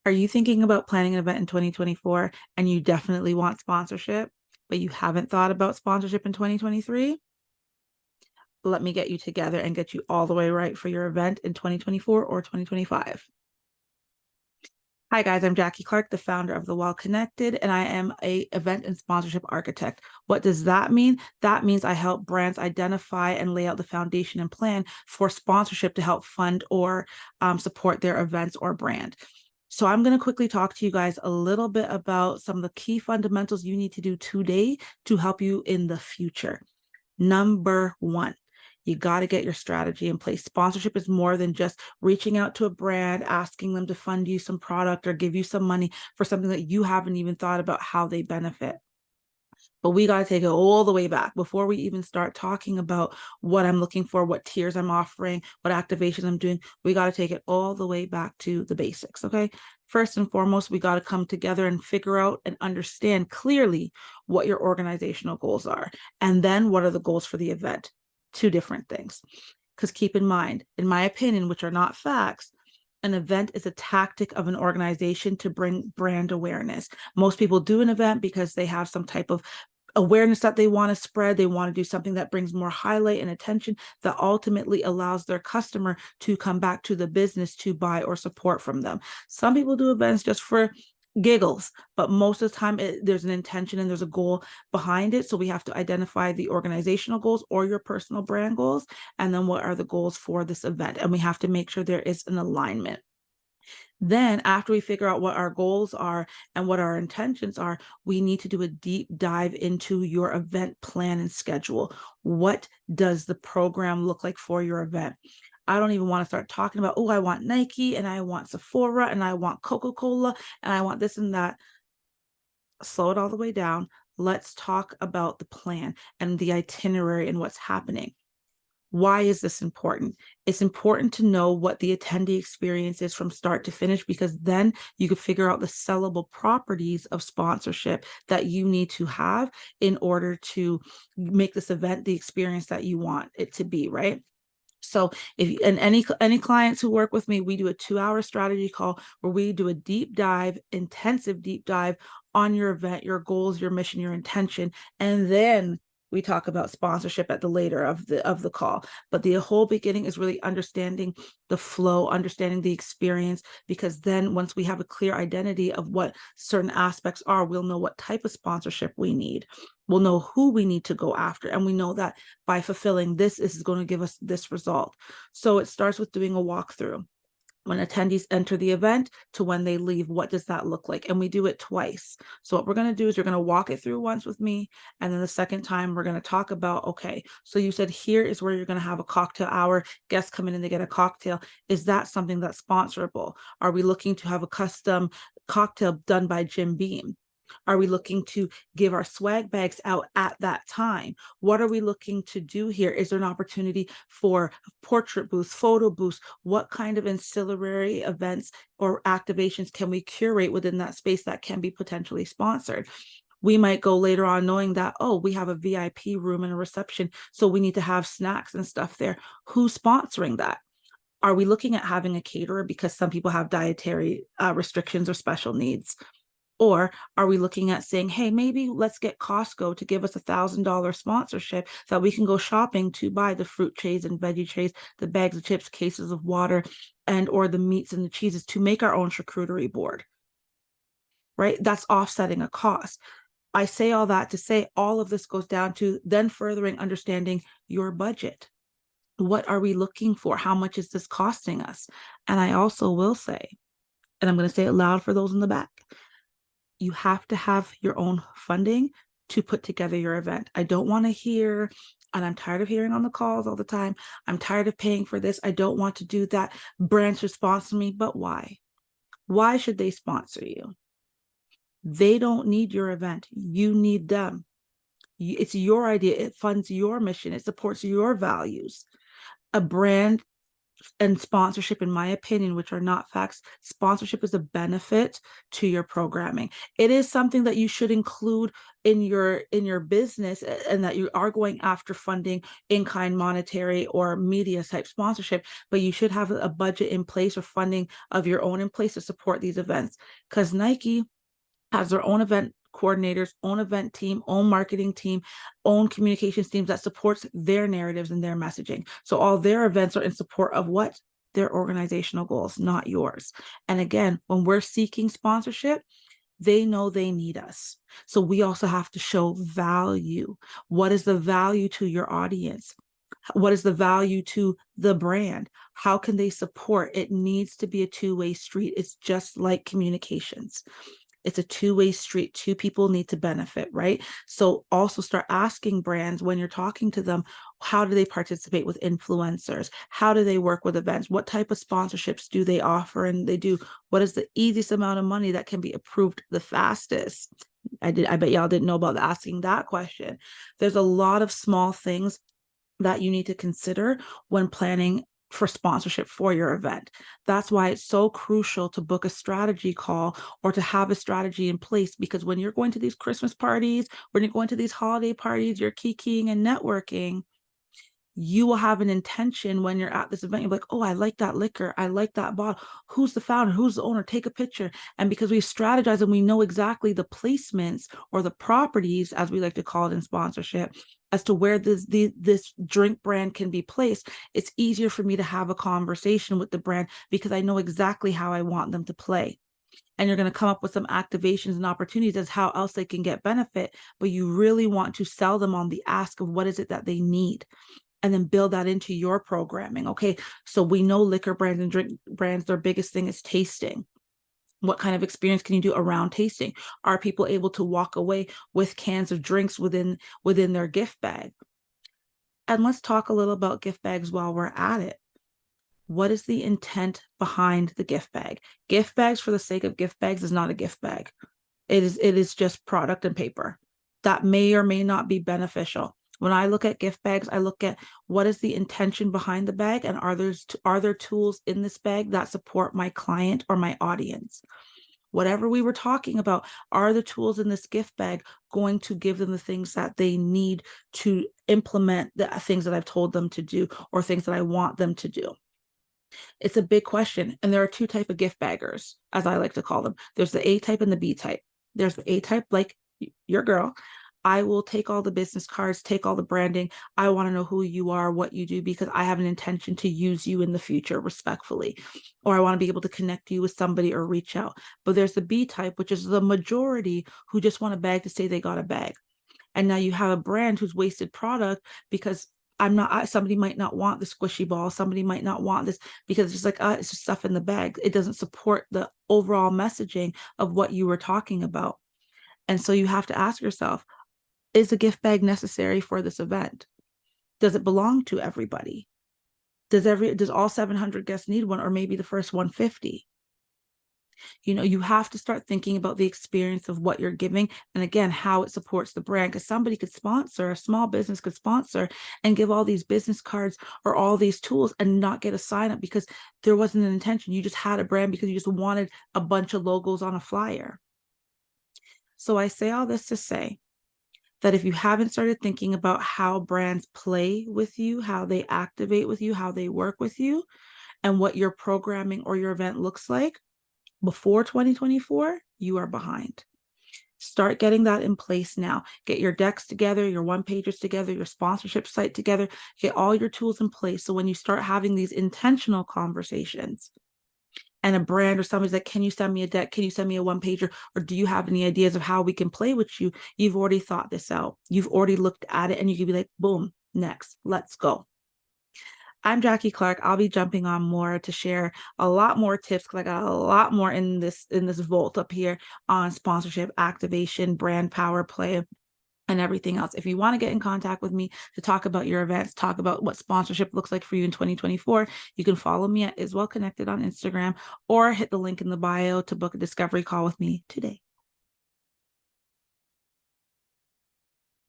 Are you thinking about planning an event in 2024 and you definitely want sponsorship, but you haven't thought about sponsorship in 2023? Let me get you together and get you all the way right for your event in 2024 or 2025. Hi guys, I'm Jackie Clark, the founder of The Well Connected, and I am a event and sponsorship architect. What does that mean? That means I help brands identify and lay out the foundation and plan for sponsorship to help fund or support their events or brand. So I'm going to quickly talk to you guys a little bit about some of the key fundamentals you need to do today to help you in the future. Number one, you got to get your strategy in place. Sponsorship is more than just reaching out to a brand, asking them to fund you some product or give you some money for something that you haven't even thought about how they benefit. But we got to take it all the way back before we even start talking about what I'm looking for, what tiers I'm offering, what activations I'm doing. We got to take it all the way back to the basics. Okay. First and foremost, we got to come together and figure out and understand clearly what your organizational goals are. And then what are the goals for the event? Two different things. Because keep in mind, in my opinion, which are not facts, an event is a tactic of an organization to bring brand awareness. Most people do an event because they have some type of awareness that they want to spread. They want to do something that brings more highlight and attention that ultimately allows their customer to come back to the business to buy or support from them. Some people do events just for giggles, but most of the time there's an intention and there's a goal behind it. So we have to identify the organizational goals or your personal brand goals, and then what are the goals for this event. And we have to make sure there is an alignment. Then after we figure out what our goals are and what our intentions are, we need to do a deep dive into your event plan and schedule. What does the program look like for your event? I don't even want to start talking about, oh, I want Nike and I want Sephora and I want Coca-Cola and I want this and that. Slow it all the way down. Let's talk about the plan and the itinerary and what's happening. Why is this important? It's important to know what the attendee experience is from start to finish, because then you can figure out the sellable properties of sponsorship that you need to have in order to make this event the experience that you want it to be, right? So if and any clients who work with me, we do a 2-hour strategy call where we do a deep dive, intensive deep dive on your event, your goals, your mission, your intention, and then we talk about sponsorship at the later of the call. But the whole beginning is really understanding the flow, understanding the experience, because then once we have a clear identity of what certain aspects are, we'll know what type of sponsorship we need. We'll know who we need to go after. And we know that by fulfilling this is going to give us this result. So it starts with doing a walkthrough. When attendees enter the event to when they leave, what does that look like? And we do it twice. So what we're going to do is you're going to walk it through once with me. And then the second time we're going to talk about, okay, so you said here is where you're going to have a cocktail hour. Guests come in and they get a cocktail. Is that something that's sponsorable? Are we looking to have a custom cocktail done by Jim Beam? Are we looking to give our swag bags out at that time? What are we looking to do here? Is there an opportunity for portrait booths, photo booths? What kind of ancillary events or activations can we curate within that space that can be potentially sponsored? We might go later on knowing that, oh, we have a VIP room and a reception, so we need to have snacks and stuff there. Who's sponsoring that? Are we looking at having a caterer because some people have dietary restrictions or special needs? Or are we looking at saying, hey, maybe let's get Costco to give us $1,000 sponsorship so that we can go shopping to buy the fruit trays and veggie trays, the bags of chips, cases of water, and or the meats and the cheeses to make our own charcuterie board, right? That's offsetting a cost. I say all that to say all of this goes down to then furthering understanding your budget. What are we looking for? How much is this costing us? And I also will say, and I'm going to say it loud for those in the back, you have to have your own funding to put together your event. I don't want to hear, and I'm tired of hearing on the calls all the time, I'm tired of paying for this. I don't want to do that. Brands should sponsor me, but why? Why should they sponsor you? They don't need your event. You need them. It's your idea. It funds your mission. It supports your values. A brand And sponsorship, in my opinion, which are not facts, sponsorship is a benefit to your programming. It is something that you should include in your business, and that you are going after funding in kind, monetary or media type sponsorship, but you should have a budget in place or funding of your own in place to support these events, because Nike has their own event coordinators, own event team, own marketing team, own communications teams that supports their narratives and their messaging. So all their events are in support of what? Their organizational goals, not yours. And again, when we're seeking sponsorship, they know they need us. So we also have to show value. What is the value to your audience? What is the value to the brand? How can they support? It needs to be a two-way street. It's just like communications. It's a two-way street. Two people need to benefit, right? So also start asking brands when you're talking to them, how do they participate with influencers? How do they work with events? What type of sponsorships do they offer? And they do, what is the easiest amount of money that can be approved the fastest? I bet y'all didn't know about asking that question. There's a lot of small things that you need to consider when planning for sponsorship for your event. That's why it's so crucial to book a strategy call or to have a strategy in place, because when you're going to these Christmas parties, when you're going to these holiday parties, you're kikiing and networking, you will have an intention when you're at this event. You're like, oh, I like that liquor. I like that bottle. Who's the founder? Who's the owner? Take a picture. And because we strategize and we know exactly the placements or the properties, as we like to call it in sponsorship, as to where this drink brand can be placed, it's easier for me to have a conversation with the brand because I know exactly how I want them to play. And you're going to come up with some activations and opportunities as how else they can get benefit, but you really want to sell them on the ask of what is it that they need, and then build that into your programming. Okay, so we know liquor brands and drink brands, their biggest thing is tasting. What kind of experience can you do around tasting? Are people able to walk away with cans of drinks within their gift bag? And let's talk a little about gift bags while we're at it. What is the intent behind the gift bag? Gift bags for the sake of gift bags is not a gift bag. It is just product and paper that may or may not be beneficial. When I look at gift bags, I look at what is the intention behind the bag, and are there tools in this bag that support my client or my audience? Whatever we were talking about, are the tools in this gift bag going to give them the things that they need to implement the things that I've told them to do, or things that I want them to do? It's a big question. And there are two types of gift baggers, as I like to call them. There's the A type and the B type. There's the A type, like your girl. I will take all the business cards, take all the branding. I want to know who you are, what you do, because I have an intention to use you in the future respectfully, or I want to be able to connect you with somebody or reach out. But there's the B type, which is the majority who just want a bag to say they got a bag. And now you have a brand who's wasted product because somebody might not want the squishy ball. Somebody might not want this because it's just like, it's just stuff in the bag. It doesn't support the overall messaging of what you were talking about. And so you have to ask yourself, is a gift bag necessary for this event? Does it belong to everybody? Does all 700 guests need one, or maybe the first 150? You have to start thinking about the experience of what you're giving, and again, how it supports the brand, because somebody could sponsor, a small business could sponsor and give all these business cards or all these tools and not get a sign up because there wasn't an intention. You just had a brand because you just wanted a bunch of logos on a flyer. So I say all this to say that if you haven't started thinking about how brands play with you, how they activate with you, how they work with you, and what your programming or your event looks like before 2024, you are behind. Start getting that in place now. Get your decks together, your one-pagers together, your sponsorship site together, get all your tools in place. So when you start having these intentional conversations and a brand or somebody's like, can you send me a deck? Can you send me a one-pager? Or do you have any ideas of how we can play with you? You've already thought this out. You've already looked at it, and you can be like, boom, next, let's go. I'm Jackie Clark. I'll be jumping on more to share a lot more tips, because I got a lot more in this vault up here on sponsorship, activation, brand power play, and everything else. If you want to get in contact with me to talk about your events, talk about what sponsorship looks like for you in 2024, you can follow me at Iswell Connected on Instagram, or hit the link in the bio to book a discovery call with me today.